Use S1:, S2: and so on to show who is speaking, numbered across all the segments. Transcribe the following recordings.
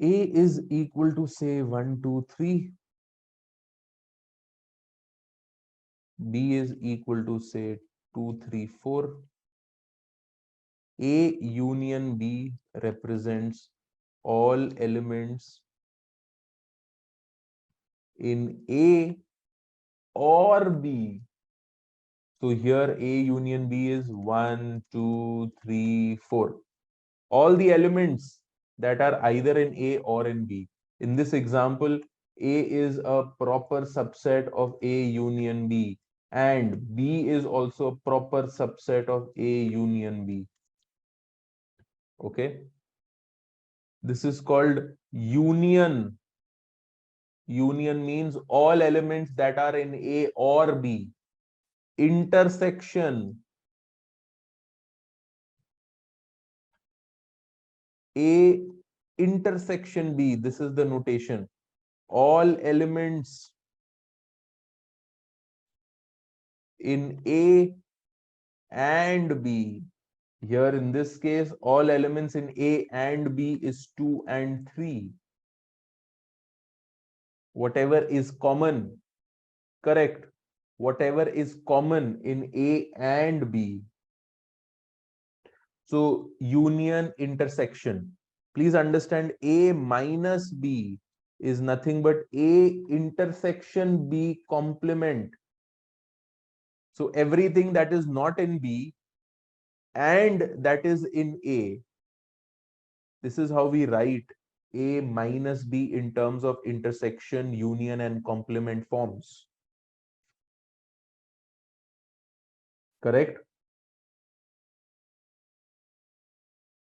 S1: A is equal to say 1, 2, 3. B is equal to say 2, 3, 4. A union B represents all elements in A or B. So here A union B is 1, 2, 3, 4. All the elements that are either in A or in B. In this example, A is a proper subset of A union B, and B is also a proper subset of A union B. Okay. This is called union. Union means all elements that are in A or B. Intersection. A intersection B. This is the notation. All elements in A and B. Here in this case, all elements in A and B is 2 and 3. Whatever is common, correct. Whatever is common in A and B. So union intersection. Please understand A minus B is nothing but A intersection B complement. So everything that is not in B and that is in A. This is how we write A minus B in terms of intersection, union, and complement forms. Correct?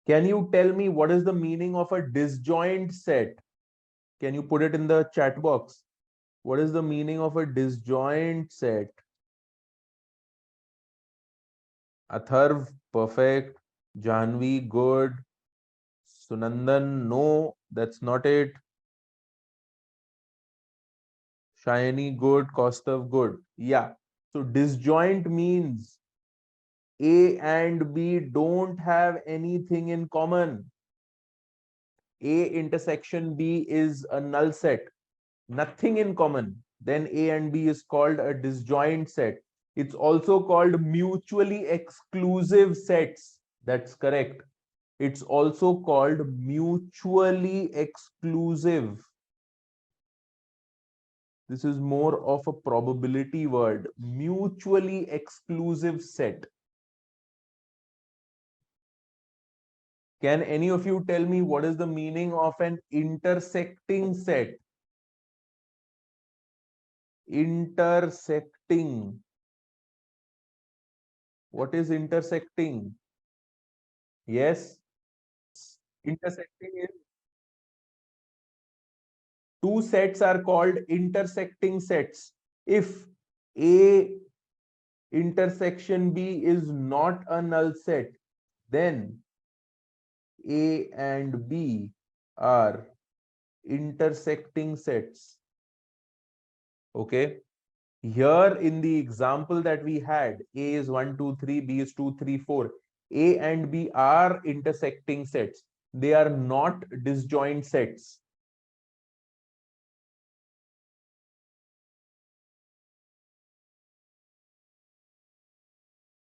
S1: Can you tell me what is the meaning of a disjoint set? Can you put it in the chat box? What is the meaning of a disjoint set? Atharv, perfect. Janvi, good. Sunandan, no, that's not it. Shiny, good. Kaustav, good. Yeah. So disjoint means A and B don't have anything in common. A intersection B is a null set, nothing in common. Then A and B is called a disjoint set. It's also called mutually exclusive sets. That's correct. It's also called mutually exclusive. This is more of a probability word. Mutually exclusive set. Can any of you tell me what is the meaning of an intersecting set? Intersecting. What is intersecting? Yes. Intersecting is two sets are called intersecting sets. If A intersection B is not a null set, then A and B are intersecting sets. Okay. Here in the example that we had, A is 1, 2, 3, B is 2, 3, 4. A and B are intersecting sets. They are not disjoint sets.